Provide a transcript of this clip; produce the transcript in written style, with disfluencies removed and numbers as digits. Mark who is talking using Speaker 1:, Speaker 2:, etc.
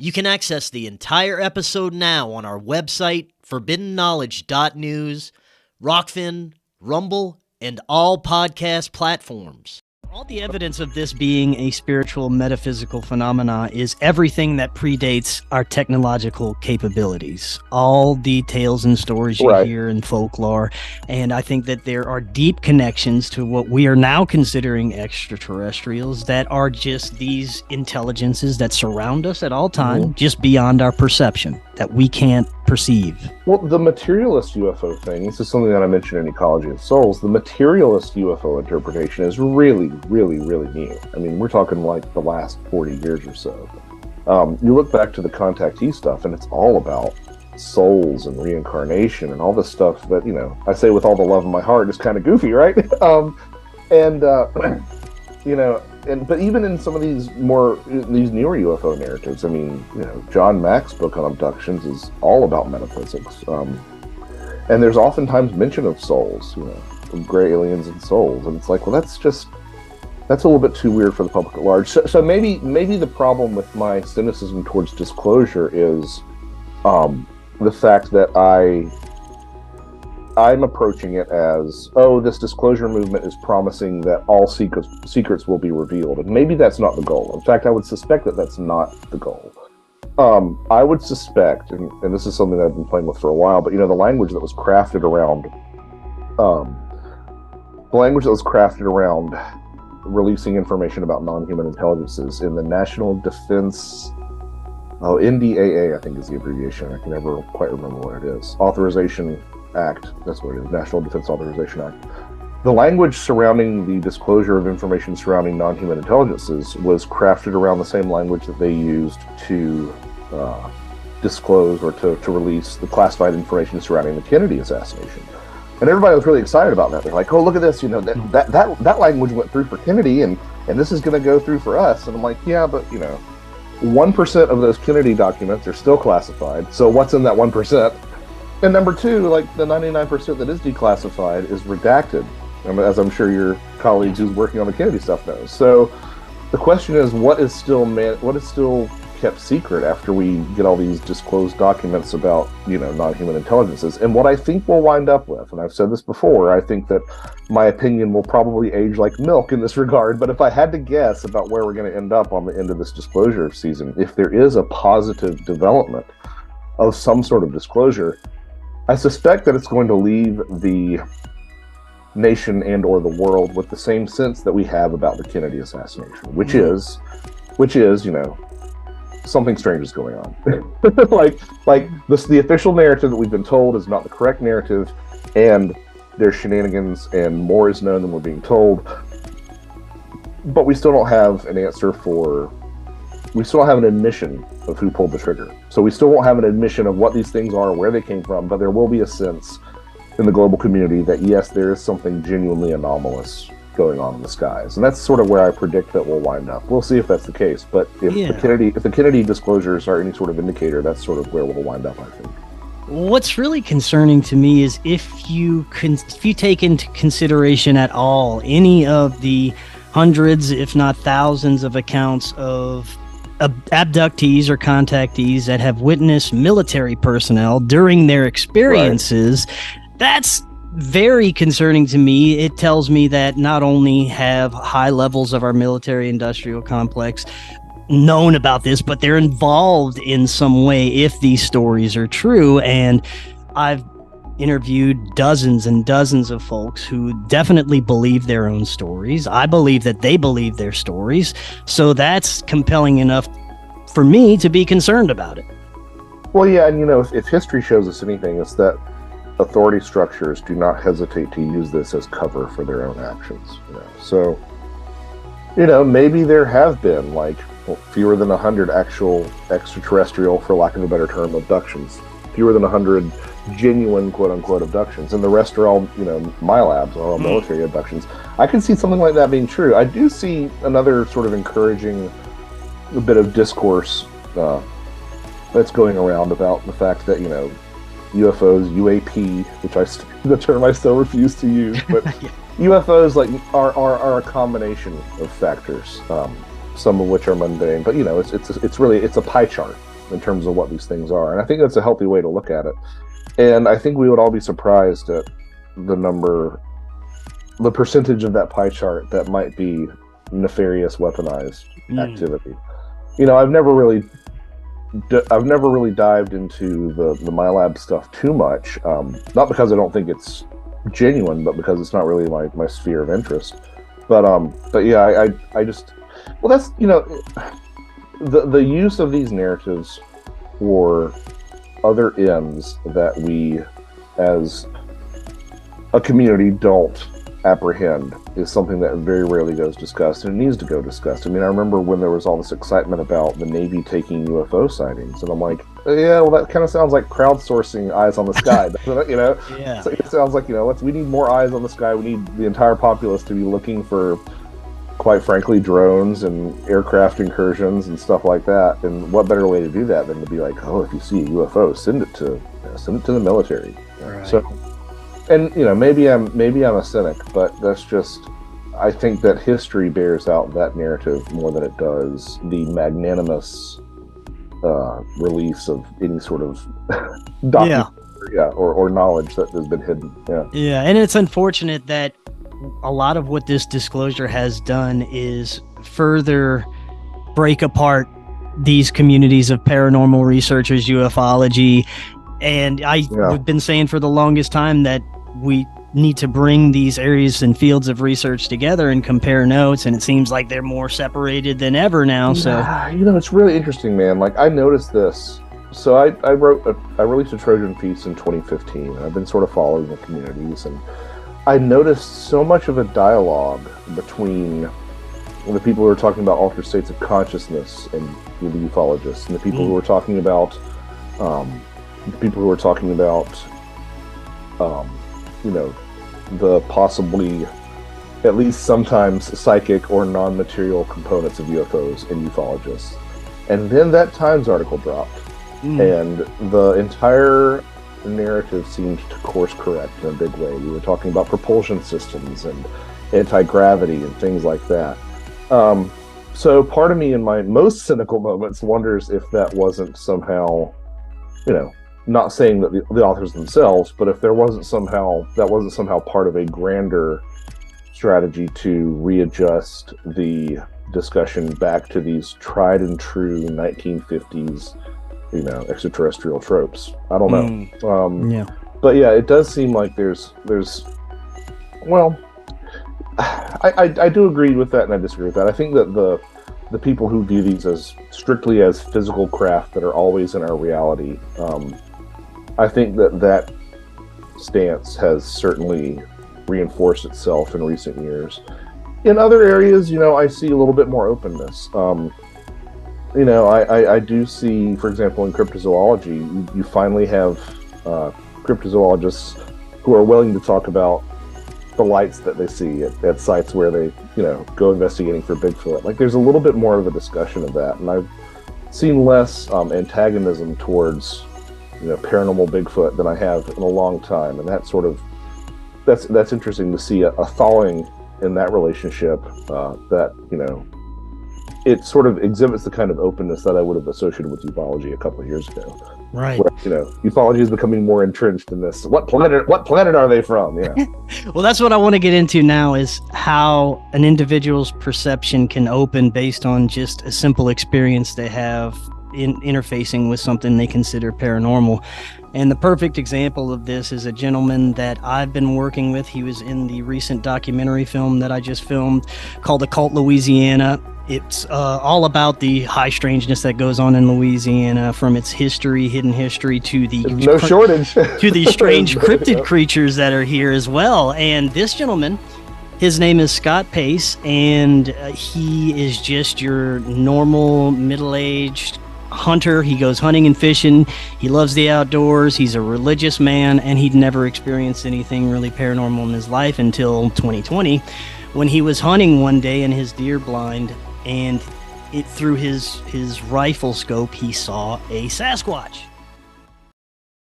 Speaker 1: You can access the entire episode now on our website, forbiddenknowledge.news, Rokfin, Rumble, and all podcast platforms. All the evidence of this being a spiritual metaphysical phenomena is everything that predates our technological capabilities. All the tales and stories you hear in folklore. And I think that there are deep connections to what we are now considering extraterrestrials that are just these intelligences that surround us at all time, just beyond our perception, that we can't perceive.
Speaker 2: Well, the materialist UFO thing, this is something that I mentioned in Ecology of Souls, the materialist UFO interpretation is really, really, really new. I mean, we're talking like the last 40 years or so. You look back to the contactee stuff, and it's all about souls and reincarnation and all this stuff that, you know, I say with all the love in my heart is kind of goofy, right? You know, but even in some of these newer UFO narratives, I mean, you know, John Mack's book on abductions is all about metaphysics. And there's oftentimes mention of souls, you know, of gray aliens and souls. And it's like, well, that's a little bit too weird for the public at large. So maybe the problem with my cynicism towards disclosure is the fact that I'm approaching it as, this disclosure movement is promising that all secrets will be revealed. And maybe that's not the goal. In fact, I would suspect that that's not the goal. I would suspect, and this is something that I've been playing with for a while, but, you know, the language that was crafted around releasing information about non-human intelligences in the National Defense, NDAA, I think is the abbreviation. I can never quite remember what it is. Authorization Act, that's what it is, National Defense Authorization Act. The language surrounding the disclosure of information surrounding non-human intelligences was crafted around the same language that they used to disclose or to release the classified information surrounding the Kennedy assassination. And everybody was really excited about that. They're like, oh, look at this, you know, that language went through for Kennedy, and this is going to go through for us. And I'm like, yeah, but, you know, 1% of those Kennedy documents are still classified, so what's in that 1%? And number two, like, the 99% that is declassified is redacted, as I'm sure your colleagues who's working on the Kennedy stuff knows. So the question is, what is still kept secret after we get all these disclosed documents about, you know, non-human intelligences? And what I think we'll wind up with, and I've said this before, I think that my opinion will probably age like milk in this regard, but if I had to guess about where we're going to end up on the end of this disclosure season, if there is a positive development of some sort of disclosure, I suspect that it's going to leave the nation and or the world with the same sense that we have about the Kennedy assassination, which is, you know, something strange is going on. like this, the official narrative that we've been told is not the correct narrative, and there's shenanigans, and more is known than we're being told. But we still don't have an answer we still don't have an admission of who pulled the trigger. So we still won't have an admission of what these things are, where they came from, but there will be a sense in the global community that, yes, there is something genuinely anomalous going on in the skies. And that's sort of where I predict that we'll wind up. We'll see if that's the case, but if the Kennedy disclosures are any sort of indicator, that's sort of where we'll wind up, I think.
Speaker 1: What's really concerning to me is if you take into consideration at all any of the hundreds, if not thousands, of accounts of abductees or contactees that have witnessed military personnel during their experiences, that's very concerning to me. It tells me that not only have high levels of our military industrial complex known about this, but they're involved in some way if these stories are true. And I've interviewed dozens and dozens of folks who definitely believe their own stories. I believe that they believe their stories. So that's compelling enough for me to be concerned about it.
Speaker 2: Well, yeah, and you know, if history shows us anything, it's that authority structures do not hesitate to use this as cover for their own actions. You know? So, you know, maybe there have been fewer than 100 actual extraterrestrial, for lack of a better term, abductions. Fewer than 100 genuine quote-unquote abductions, and the rest are all, you know, MILABs, or all military abductions. I can see something like that being true. I do see another sort of encouraging bit of discourse that's going around about the fact that, you know, UFOs, UAP, the term I still refuse to use, but UFOs are a combination of factors, some of which are mundane, but you know, it's really a pie chart. in terms of what these things are. And I think that's a healthy way to look at it. And I think we would all be surprised at the percentage of that pie chart that might be nefarious weaponized activity. You know, I've never really dived into the MyLab stuff too much, not because I don't think it's genuine, but because it's not really my sphere of interest. But yeah, I just, well, that's, you know, the use of these narratives for other ends that we as a community don't apprehend is something that very rarely goes discussed, and it needs to go discussed. I mean, I remember when there was all this excitement about the Navy taking UFO sightings, and I'm like, yeah, well, that kind of sounds like crowdsourcing eyes on the sky, doesn't it? You know,
Speaker 1: yeah.
Speaker 2: So it sounds like, you know, we need more eyes on the sky. We need the entire populace to be looking for, quite frankly, drones and aircraft incursions and stuff like that. And what better way to do that than to be like, oh, if you see a UFO, send it to the military.
Speaker 1: Right. So.
Speaker 2: And, you know, maybe I'm a cynic, but that's just, I think that history bears out that narrative more than it does the magnanimous release of any sort of document, or knowledge that has been hidden.
Speaker 1: Yeah, and it's unfortunate that a lot of what this disclosure has done is further break apart these communities of paranormal researchers, ufology. And I've been saying for the longest time that we need to bring these areas and fields of research together and compare notes, and it seems like they're more separated than ever now. So,
Speaker 2: you know, it's really interesting, man. Like, I noticed this. So I released a Trojan Feast in 2015, and I've been sort of following the communities, and I noticed so much of a dialogue between the people who are talking about altered states of consciousness and the ufologists, and the people who are talking about you know, the possibly, at least sometimes, psychic or non-material components of UFOs and ufologists. And then that Times article dropped, and the entire narrative seemed to course correct in a big way. We were talking about propulsion systems and anti-gravity and things like that. So part of me in my most cynical moments wonders if that wasn't somehow, you know, not saying that the authors themselves, but if that wasn't somehow part of a grander strategy to readjust the discussion back to these tried and true 1950s, you know, extraterrestrial tropes. I don't know. But yeah, it does seem like there's well, I do agree with that, and I disagree with that. I think that the people who view these as strictly as physical craft that are always in our reality, I think that stance has certainly reinforced itself in recent years. In other areas, you know, I see a little bit more openness. You know, I do see, for example, in cryptozoology, you finally have cryptozoologists who are willing to talk about the lights that they see at sites where they, you know, go investigating for Bigfoot. Like, there's a little bit more of a discussion of that, and I've seen less antagonism towards, you know, paranormal Bigfoot than I have in a long time, and that's interesting to see a thawing in that relationship. That, you know, it sort of exhibits the kind of openness that I would have associated with ufology a couple of years ago.
Speaker 1: Right.
Speaker 2: Where, you know, ufology is becoming more entrenched in this. What planet are they from? Yeah.
Speaker 1: Well, that's what I want to get into now, is how an individual's perception can open based on just a simple experience they have in interfacing with something they consider paranormal. And the perfect example of this is a gentleman that I've been working with. He was in the recent documentary film that I just filmed called Occult Louisiana. It's all about the high strangeness that goes on in Louisiana, from its history, hidden history, to the
Speaker 2: no shortage
Speaker 1: to the strange cryptid creatures that are here as well. And this gentleman, his name is Scott Pace, and he is just your normal middle-aged hunter. He goes hunting and fishing. He loves the outdoors. He's a religious man, and he'd never experienced anything really paranormal in his life until 2020, when he was hunting one day in his deer blind, and through his rifle scope, he saw a Sasquatch.